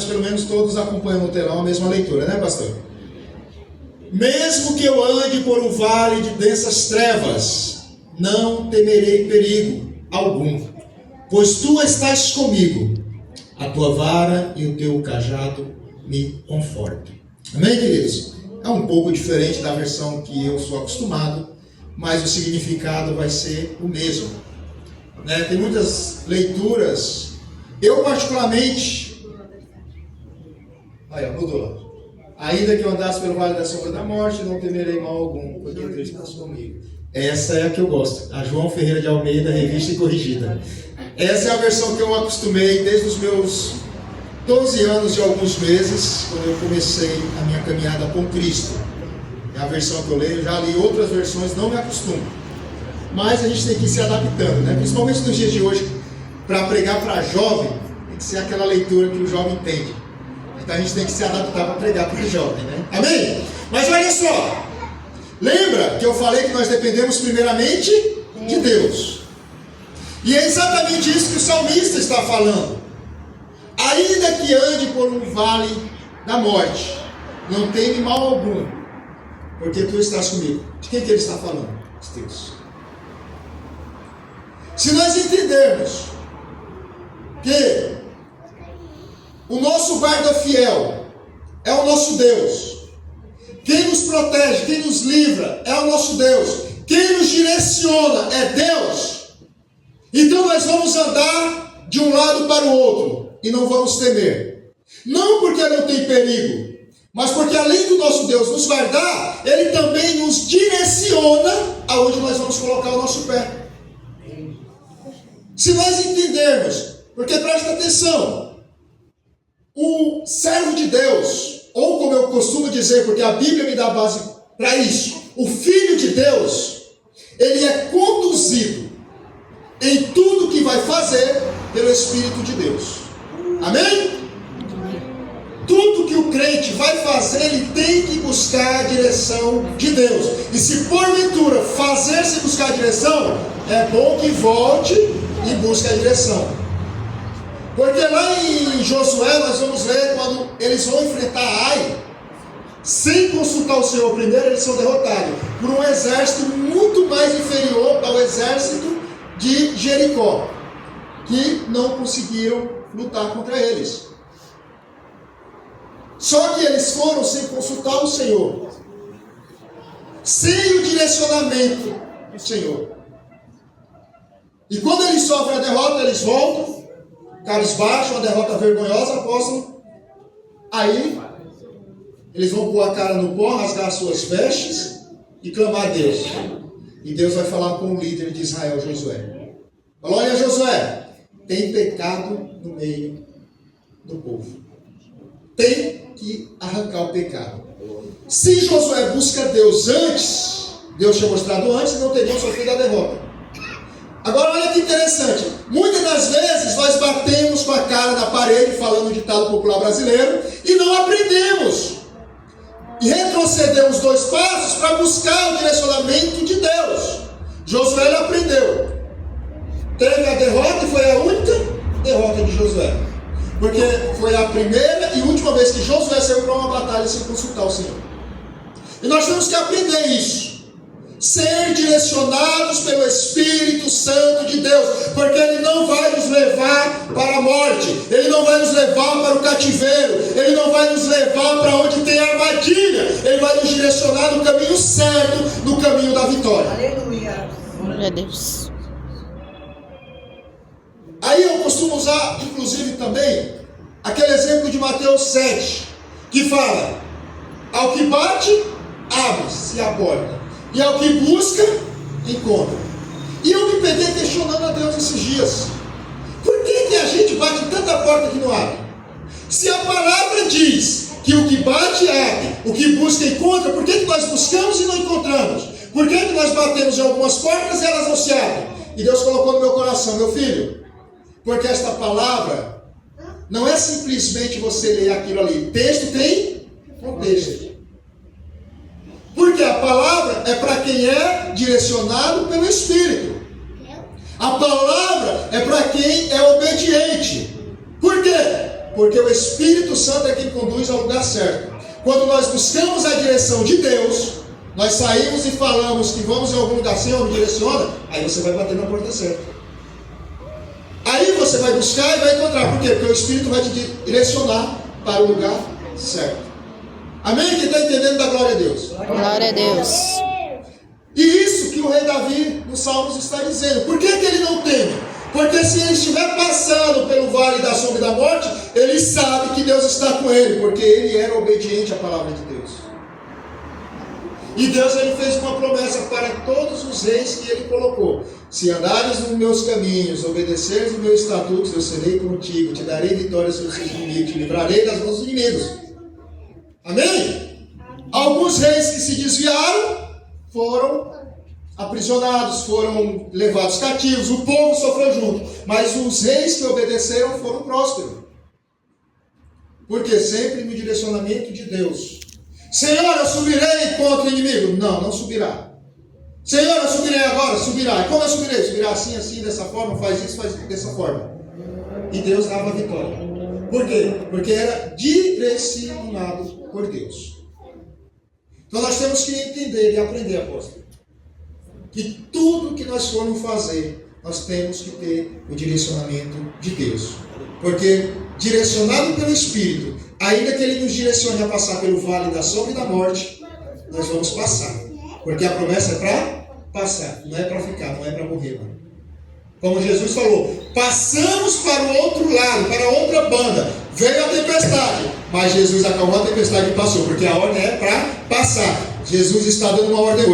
mas pelo menos todos acompanham no telão a mesma leitura, né, pastor? Mesmo que eu ande por um vale de densas trevas, não temerei perigo algum, pois tu estás comigo, a tua vara e o teu cajado me confortam. Amém, queridos? É um pouco diferente da versão que eu sou acostumado, mas o significado vai ser o mesmo, né? Tem muitas leituras. Eu particularmente, mudou. Ainda que eu andasse pelo vale da sombra da morte, não temerei mal algum, porque tu estás comigo. Essa é a que eu gosto, a João Ferreira de Almeida, revista e corrigida. Essa é a versão que eu acostumei desde os meus 12 anos e alguns meses, quando eu comecei a minha caminhada com Cristo. É a versão que eu leio. Já li outras versões, não me acostumo. Mas a gente tem que ir se adaptando, né? Principalmente nos dias de hoje, para pregar para jovem, tem que ser aquela leitura que o jovem entende. Então a gente tem que se adaptar para pregar para o jovem, né? Amém? Mas olha só, lembra que eu falei que nós dependemos primeiramente de Deus. E é exatamente isso que o salmista está falando. Ainda que ande por um vale da morte, não teme mal algum, porque tu estás comigo. De quem que ele está falando? De Deus. Se nós entendermos que o nosso guarda fiel é o nosso Deus, quem nos protege, quem nos livra é o nosso Deus, quem nos direciona é Deus, então nós vamos andar de um lado para o outro e não vamos temer. Não porque não tem perigo, mas porque além do nosso Deus nos guardar, Ele também nos direciona aonde nós vamos colocar o nosso pé. Se nós entendermos, porque presta atenção, o servo de Deus, ou como eu costumo dizer, porque a Bíblia me dá base para isso, o Filho de Deus, ele é conduzido em tudo que vai fazer pelo Espírito de Deus. Amém? Tudo que o crente vai fazer, ele tem que buscar a direção de Deus. E se porventura fazer sem buscar a direção, é bom que volte e busque a direção. Porque lá em Josué nós vamos ler quando eles vão enfrentar Ai, sem consultar o Senhor primeiro, eles são derrotados por um exército muito mais inferior ao exército de Jericó, que não conseguiram lutar contra eles. Só que eles foram sem consultar o Senhor, sem o direcionamento do Senhor. E quando eles sofrem a derrota, eles voltam, cabisbaixo, uma derrota vergonhosa, apóstolo. Aí, eles vão pôr a cara no pó, rasgar as suas vestes e clamar a Deus. E Deus vai falar com o líder de Israel, Josué. Fala: olha, Josué, tem pecado no meio do povo. Tem que arrancar o pecado. Se Josué busca Deus antes, Deus tinha mostrado antes, não teriam sofrido a derrota. Agora olha que interessante, muitas das vezes nós batemos com a cara na parede, falando o ditado popular brasileiro, e não aprendemos. E retrocedemos 2 passos para buscar o direcionamento de Deus. Josué ele aprendeu. Teve a derrota e foi a única derrota de Josué. Porque foi a primeira e última vez que Josué saiu para uma batalha sem consultar o Senhor. E nós temos que aprender isso. Ser direcionados pelo Espírito Santo de Deus, porque Ele não vai nos levar para a morte, Ele não vai nos levar para o cativeiro, Ele não vai nos levar para onde tem armadilha, Ele vai nos direcionar no caminho certo, no caminho da vitória. Aleluia. Glória a Deus. Aí eu costumo usar, inclusive também, aquele exemplo de Mateus 7, que fala: ao que bate, abre-se a porta. E ao que busca, encontra. E eu me peguei questionando a Deus esses dias. Por que a gente bate tanta porta que não abre? Se a palavra diz que o que bate abre, o que busca encontra, por que nós buscamos e não encontramos? Por que nós batemos em algumas portas e elas não se abrem? E Deus colocou no meu coração: meu filho, porque esta palavra não é simplesmente você ler aquilo ali. Texto tem contexto. Porque a palavra é para quem é direcionado pelo Espírito. A palavra é para quem é obediente. Por quê? Porque o Espírito Santo é quem conduz ao lugar certo. Quando nós buscamos a direção de Deus, nós saímos e falamos que vamos em algum lugar, Senhor, me direciona, aí você vai bater na porta certa. Aí você vai buscar e vai encontrar. Por quê? Porque o Espírito vai te direcionar para o lugar certo. Amém? Quem está entendendo da glória a Deus? Glória a Deus. E isso que o rei Davi nos Salmos está dizendo. Por que ele não teme? Porque se ele estiver passando pelo vale da sombra e da morte, ele sabe que Deus está com ele, porque ele era obediente à palavra de Deus. E Deus ele fez uma promessa para todos os reis que ele colocou: se andares nos meus caminhos, obedeceres os meus estatutos, eu serei contigo, te darei vitória sobre os seus inimigos, te livrarei das mãos dos inimigos. Amém? Alguns reis que se desviaram foram aprisionados, foram levados cativos, o povo sofreu junto, mas os reis que obedeceram foram prósperos. Porque sempre no direcionamento de Deus. Senhor, eu subirei contra o inimigo. Não, não subirá. Senhor, eu subirei agora. Subirá. E como eu subirei? Subirá assim, assim, dessa forma, faz isso, faz dessa forma. E Deus dava a vitória. Por quê? Porque era direcionado por Deus. Então nós temos que entender e aprender, apóstolo, que tudo que nós formos fazer, nós temos que ter o direcionamento de Deus. Porque direcionado pelo Espírito, ainda que Ele nos direcione a passar pelo vale da sombra e da morte, nós vamos passar. Porque a promessa é para passar, não é para ficar, não é para morrer. Não. Como Jesus falou, passamos para o outro lado, para outra banda. Veio a tempestade, mas Jesus acalmou a tempestade e passou, porque a ordem é para passar. Jesus está dando uma ordem hoje.